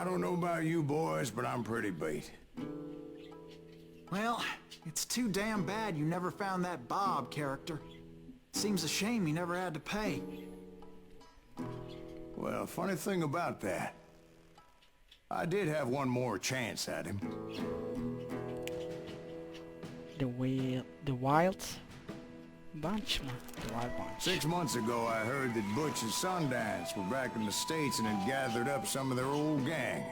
I don't know about you boys, but I'm pretty beat. Well, it's too damn bad you never found that Bob character. Seems a shame you never had to pay. Well, funny thing about that, I did have one more chance at him. The Wild Bunch mı? The Wild Bunch. 6 months ago, I heard that Butch and Sundance were back in the States and had gathered up some of their old gang.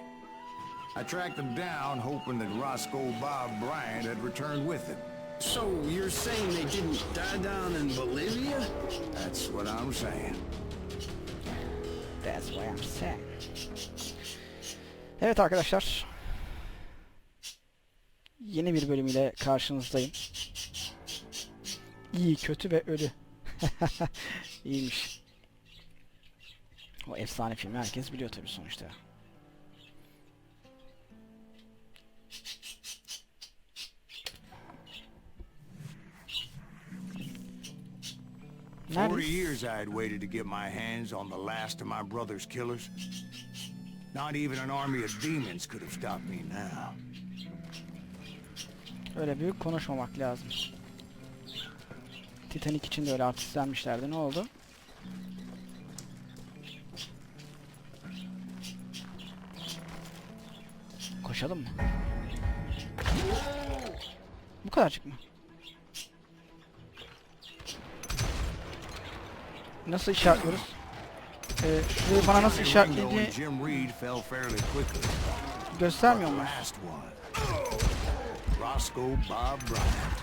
I tracked them down, hoping that Roscoe Bob Bryant had returned with them. So you're saying they didn't die down in Bolivia? That's what I'm saying. That's what I'm saying. Evet arkadaşlar. Yeni bir bölümüyle karşınızdayım. İyi, kötü ve ölü. İyiymiş. O efsane filmi herkes biliyor tabii sonuçta. Neredeyiz? 40 years I had waited to get my hands on the last of my brother's killers. Not even an army of demons could have stopped me now. Öyle büyük konuşmamak lazım. Titanic için de öyle artistlenmişlerdi. Ne oldu? Koşalım mı? Bu kadarcık mı? Nasıl işaretliyoruz? Şurayı bana nasıl işaretlediğini göstermiyor mu? Roscoe Bob Bryant.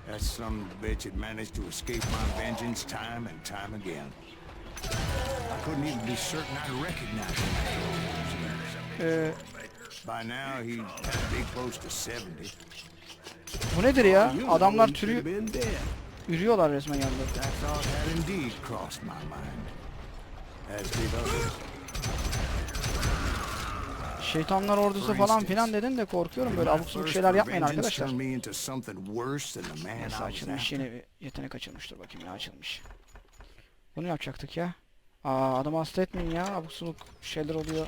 That son of a bitch had managed to escape my vengeance time and time again. I couldn't even be certain I'd recognize him. By now he had to be close to 70. Bu nedir ya? Adamlar yürüyorlar resmen yanında. That thought had indeed crossed my mind. As did others. Şeytanlar ordusu falan filan dedin de korkuyorum, böyle abuk subuk şeyler yapmayın arkadaşlar. Neyse, açılmış, yeni bir yetenek açılmıştır, bakayım ne açılmış. Bunu yapacaktık ya. Adamı hasta etmeyin ya, abuk subuk şeyler oluyor.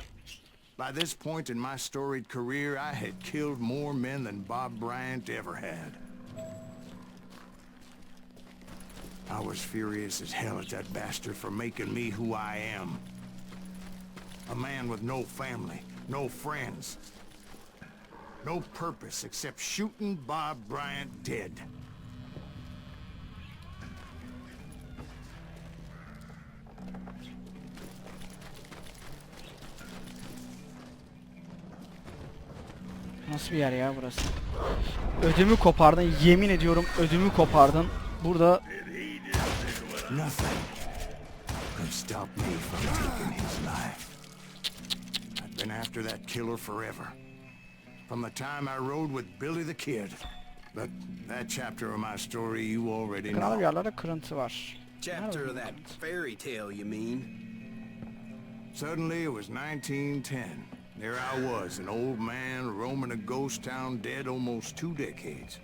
By this point in my storied career, I had killed more men than Bob Bryant ever had. I was furious as hell at that bastard for making me who I am. A man with no family, no friends, no purpose except shooting Bob Bryant dead. Nasıl bir yer ya burası? Ödümü kopardın, yemin ediyorum ödümü kopardın. Burada nothing could stop me from taking his life. I've been after that killer forever. From the time I rode with Billy the Kid. But that chapter of my story you already know. Kanalı yerlerde kırıntı var. Chapter of that fairy tale, you mean? Suddenly it was 1910. There I was, an old man roaming a ghost town dead almost 2 decades.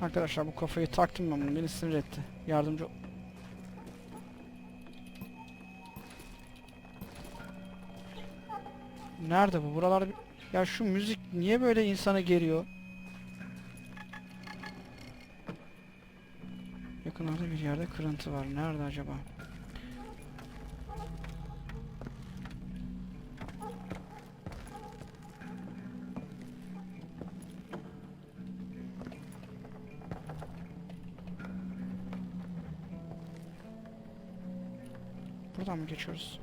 Arkadaşlar bu kafayı taktım ben, bunu beni sinir etti. Yardımcı ol. Nerede bu? Buralarda ya şu müzik niye böyle insanı geriyor? Yakınlarda bir yerde kırıntı var. Nerede acaba? Buradan mı geçiyoruz?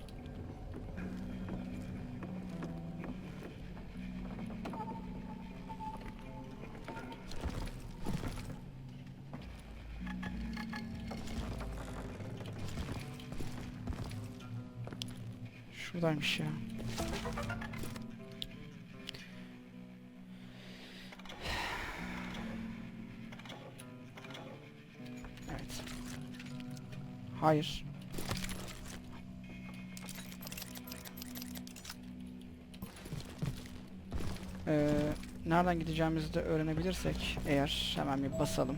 Şuradaymış ya. Evet. Hayır. Nereden gideceğimizi de öğrenebilirsek eğer, hemen bir basalım.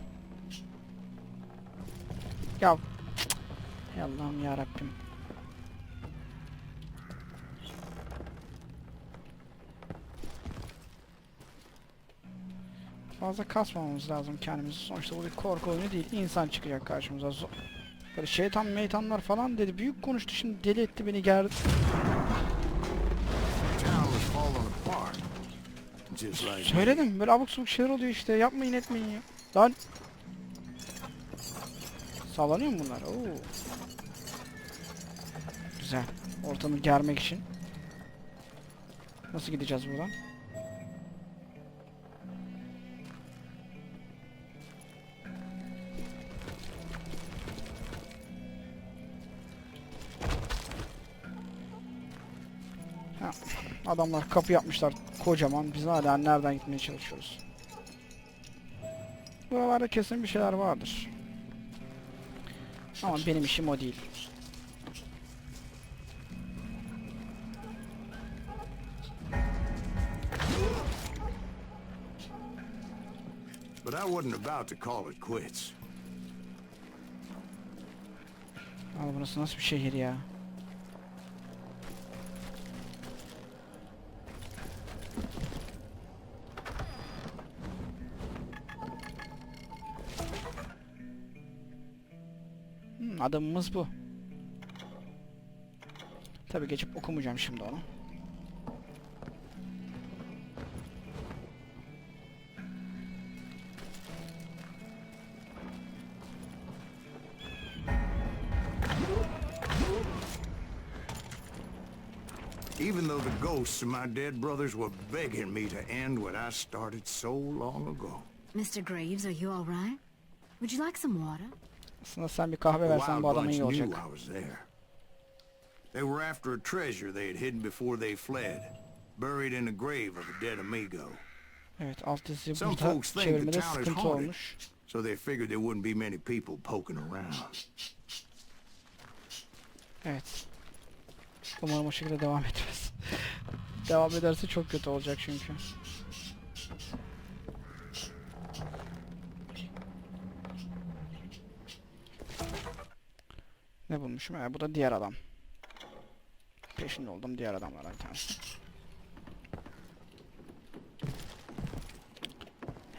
Ya Allah'ım ya Rabbim. Fazla kasmamamız lazım kendimizi. Sonuçta bu bir korku oyunu değil. İnsan çıkacak karşımıza. Böyle şeytan meytanlar falan dedi. Büyük konuştu, şimdi deli etti beni, gerdi. Söyledim, böyle abuk subuk şeyler oluyor işte. Yapmayın etmeyin ya. Lan. Sallanıyor mu bunlar? Oo. Güzel. Ortamı germek için. Nasıl gideceğiz buradan? Ha, adamlar kapı yapmışlar kocaman. Biz hala nereden gitmeye çalışıyoruz? Buralarda kesin bir şeyler vardır. Ama benim işim o değil. But I wasn't about to call it quits. Abi burası nasıl bir şehir ya? Adamımız bu. Tabii geçip okumayacağım şimdi onu. Even though the ghosts of my dead brothers were begging me to end what I started so long ago. Mr. Graves, are you all right? Would you like some water? Aslında sen bir kahve The versen Wild bu adama Bunch iyi knew olacak. I was there. They were after a treasure they had hidden before they fled, buried in the grave of a dead amigo. Evet, alt yazıyı Some burada folks think the çevirmede town is sıkıntı haunted, olmuş. so they figured there wouldn't be many people poking around. Evet. Umarım o şekilde devam etmez. Devam ederse çok kötü olacak çünkü. Ne bulmuşum? Bu da diğer adam. Peşinde olduğum diğer adamlardan bir tanesi.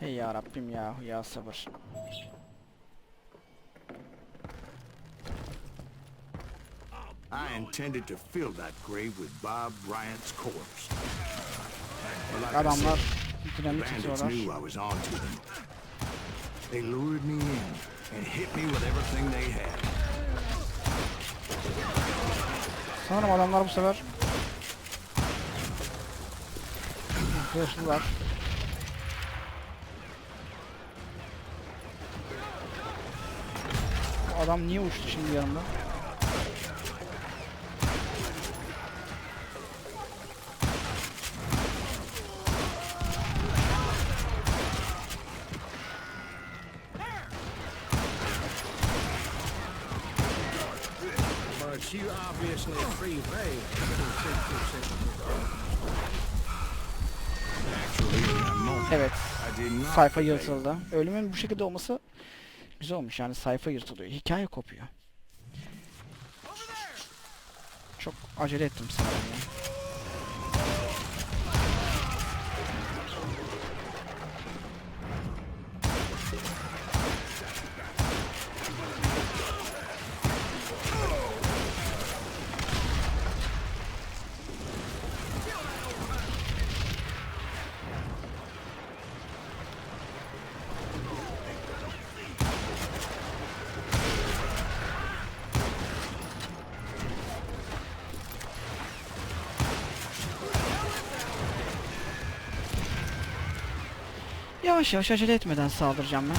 Hey ya Rabbim yahu ya sabır. I intended to fill that grave with Bob Bryant's corpse. But like I Adamlar said, dinamit bandits atıyorlar. knew I was onto them. They lured me in and hit me with everything they had. Sanırım adamlar bu sefer hırslılar. Bu adam niye uçtu şimdi yanımda? But you obviously free bay. Actually, in that moment, Evet. I did not Sayfa debate. yırtıldı. Ölümün bu şekilde olması güzel olmuş, yani sayfa yırtılıyor. Hikaye kopuyor. Çok acele ettim sanırım ya. Yavaş yavaş, acele etmeden saldıracağım ben.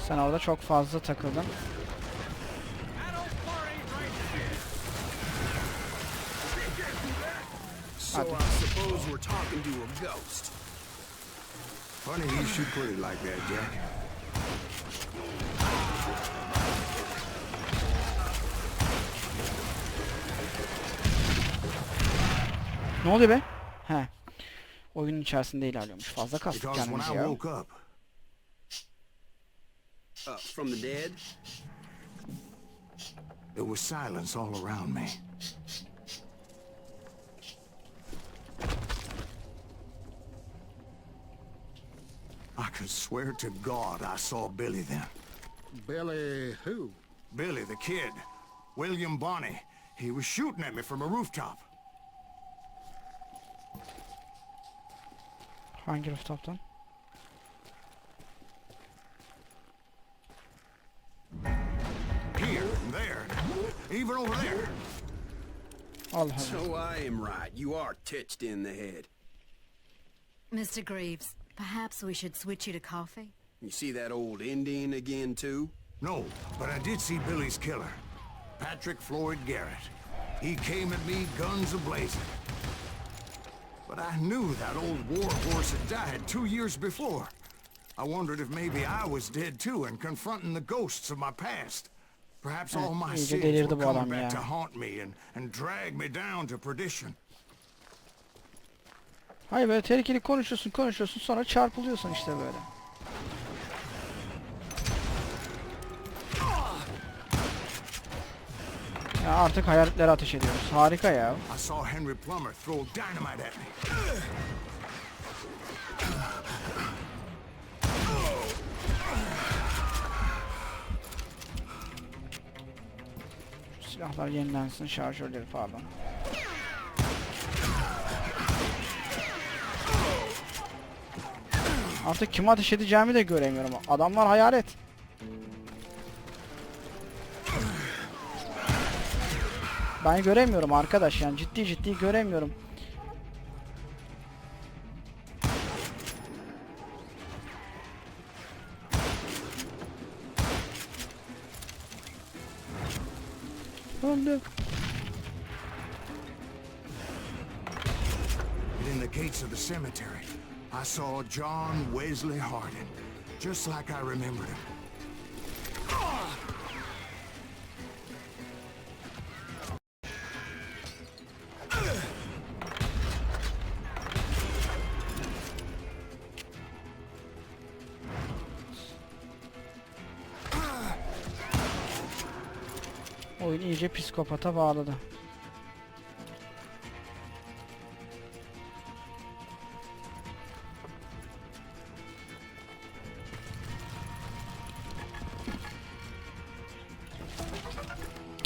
Sen orada çok fazla takıldın. So I suppose we're talking to a ghost. Funny you should put it like that, Jack. Ne oluyor be? He. Oyunun içerisinde ilerliyormuş. Fazla kastık Because when kendimizi I ya. woke up, From the dead? There was silence all around me. I could swear to God I saw Billy then. Billy who? Billy, the kid. William Bonney. He was shooting at me from a rooftop. Hangi rooftop'tan? Here and there. Even over there. Allah Allah. So I am right. You are touched in the head. Mr. Greaves, perhaps we should switch you to coffee? You see that old Indian again, too? No, but I did see Billy's killer. Patrick Floyd Garrett. He came at me guns a-blazing. But I knew that old war horse had died 2 years before. I wondered if maybe I was dead too and confronting the ghosts of my past. Perhaps all my iyice sins delirdi were bu coming adam back ya. to haunt me and drag me down to perdition. Hayır, böyle tehlikeli konuşuyorsun sonra çarpılıyorsun işte böyle. Ya artık hayaletlere ateş ediyoruz. Harika ya. I saw Henry Plummer throw dynamite at me. Şu silahlar yenilensin, şarjörleri pardon. Artık kime ateş edeceğimi de göremiyorum. Adamlar hayalet. Ben göremiyorum arkadaş, yani ciddi göremiyorum. Öldü. In the gates of the cemetery, I saw John Wesley Hardin, just like I remembered him. Oyun iyice psikopata bağladı.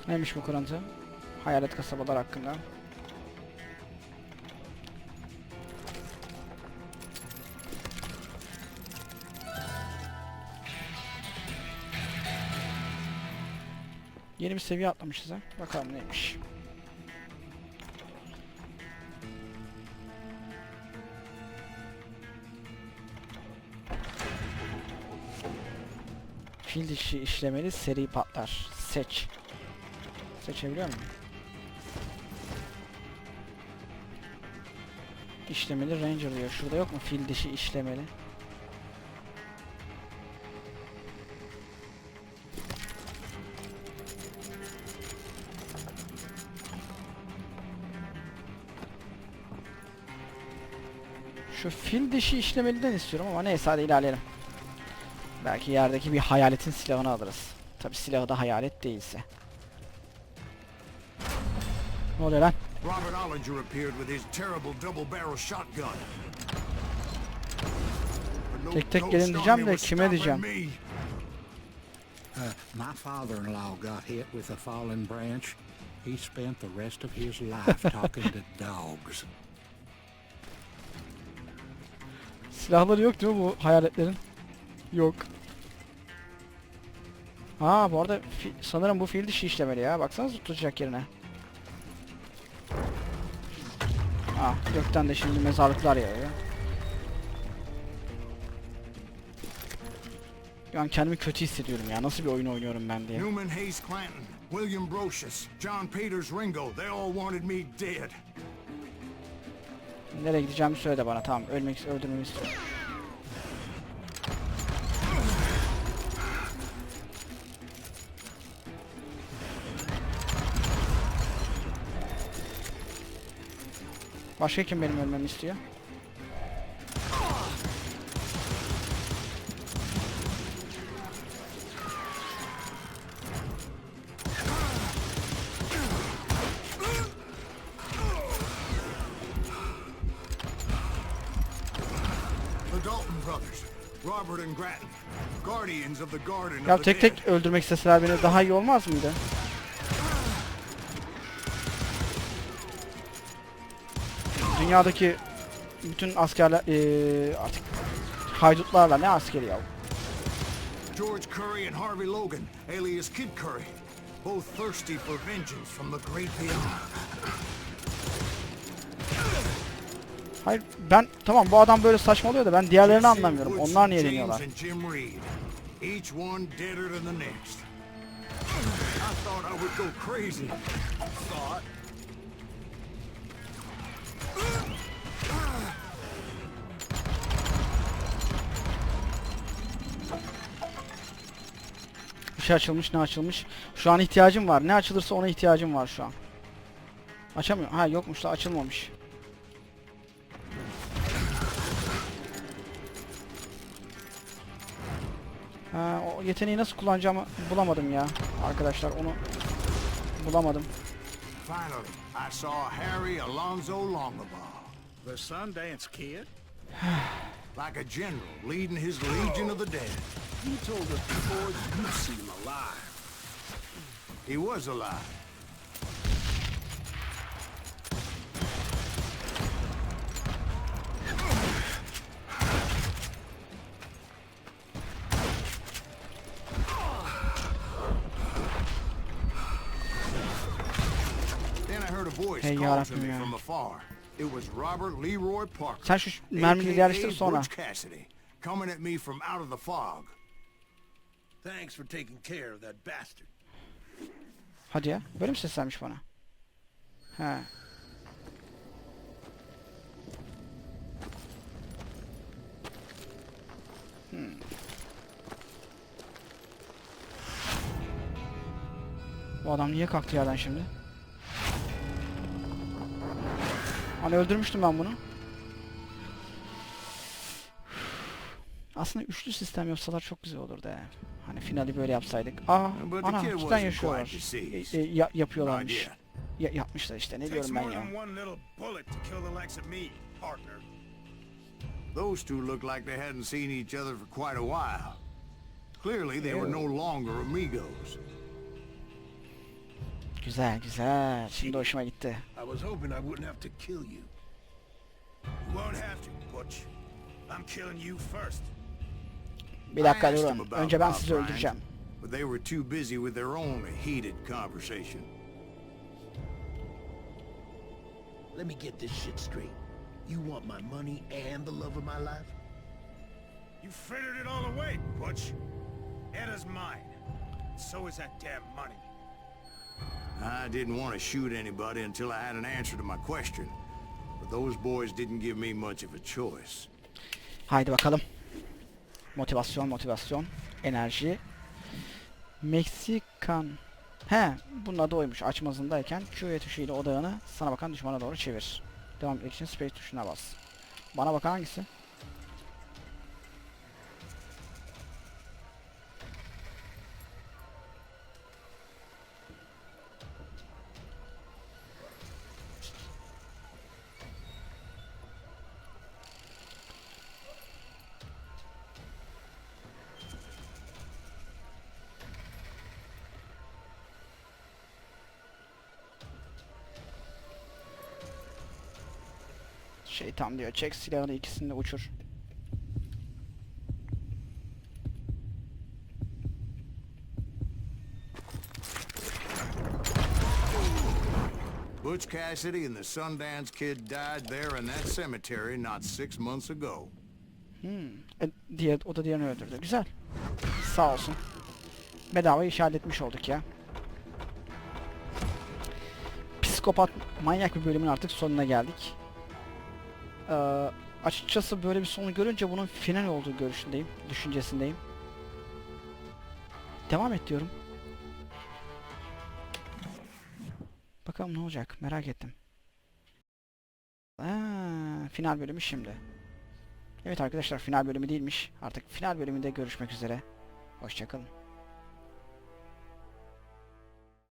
Neymiş bu kırıntı? Hayalet kasabalar hakkında. Yeni bir seviye atlamışız ha. Bakalım neymiş. Fil dişi işlemeli seri patlar. Seç. Seçebiliyor muyum? İşlemeli Ranger diyor. Şurada yok mu fil dişi işlemeli? Şu fil dişi işlemeliden istiyorum ama neyse hadi ilerleyelim. Belki yerdeki bir hayaletin silahını alırız. Tabi silahı da hayalet değilse. Ne oluyor lan? Robert Ollinger appeared with his terrible double-barrel shotgun. Tek tek gelin diyeceğim de kime diyeceğim? My father-in-law got hit with a fallen branch. He spent the rest of his life talking to dogs. Silahları yok değil mi bu hayaletlerin? Yok. Ha bu arada sanırım bu fil dişi işlemeli ya. Baksanıza tutacak yerine. Ah gökten de şimdi mezarlıklar yağıyor. Yani kendimi kötü hissediyorum ya. Nasıl bir oyun oynuyorum ben diye. Newman Hayes Clanton, William Brocious, John Peters Ringo, they all wanted me dead. Nereye gideceğimi söyle de bana. Tamam öldürmemi istiyorum. Başka kim benim ölmemi istiyor? Robert and Grattan, guardians of the garden Ya of the tek dead. tek öldürmek isteseler beni daha iyi olmaz mıydı? Dünyadaki bütün askerler artık haydutlarla ne askeri ya? George Curry and Harvey Logan, alias Kid Curry, both thirsty for vengeance from the great beyond. Hayır ben tamam bu adam böyle saçmalıyor da ben diğerlerini Jesse anlamıyorum. Woods, Onlar niye James deniyorlar? and Jim Reed, each one deader than the next. I thought I would go crazy. Thought. Bir şey açılmış, ne açılmış? Şu an ihtiyacım var. Ne açılırsa ona ihtiyacım var şu an. Açamıyorum. Ha yokmuş da açılmamış. Ha, o yeteneği nasıl kullanacağımı bulamadım ya. Arkadaşlar onu bulamadım. Finally, I saw Harry Alonzo Longabaugh, The Sundance Kid? like a general leading his legion of the dead. You told us before you see him alive. He was alive. Then I heard a voice Hey call to yarabbim me ya. from afar. It was Robert Leroy Parker, Sen şu mermileri yerleştir aka sonra. Butch Cassidy, coming at me from out of the fog. Thanks for taking care of that bastard. Hadi ya. Böyle mi seslenmiş bana? He. Bu adam niye kalktı yerden şimdi? Hani öldürmüştüm ben bunu. Aslında üçlü sistem yapsalar çok güzel olurdu he. Hani finali böyle yapsaydık. Aa, But the ana kid cidden wasn't yaşıyorlar. quite deceased. Yapıyorlarmış. Not yet. Yapmışlar işte ne Takes diyorum ben more ya. than one little bullet to kill the likes of me, partner. Those two looked like they hadn't seen each other for quite a while. Clearly, they were no longer amigos. Güzel güzel. Şimdi hoşuma gitti. I was hoping I wouldn't have to kill you. You won't have to, Butch. I'm killing you first. Bir dakika I asked durun. them about Önce ben Bob sizi Bryant, öldüreceğim. but they were too busy with their own heated conversation. Let me get this shit straight. You want my money and the love of my life? You frittered it all away, Butch. Eda's mine. So is that damn money. I didn't want to shoot anybody until I had an answer to my question. But those boys didn't give me much of a choice. Haydi bakalım. Motivasyon, motivasyon, enerji. Meksikan. He, bunun adı oymuş. Açmazındayken Q tuşuyla odağını sana bakan düşmana doğru çevir. Devam etmek için space tuşuna bas. Bana bakan hangisi? Şeytan diyor. Çek silahını ikisini de uçur. Butch Cassidy and the Sundance Kid died there in that cemetery not 6 months ago. O da diğerini öldürdü. Güzel. Sağ olsun. Bedava iş halletmiş olduk ya. Psikopat, manyak bir bölümün artık sonuna geldik. Açıkçası böyle bir sonu görünce bunun final olduğu düşüncesindeyim. Devam et diyorum. Bakalım ne olacak, merak ettim. Final bölümü şimdi. Evet arkadaşlar, final bölümü değilmiş. Artık final bölümünde görüşmek üzere. Hoşça kalın.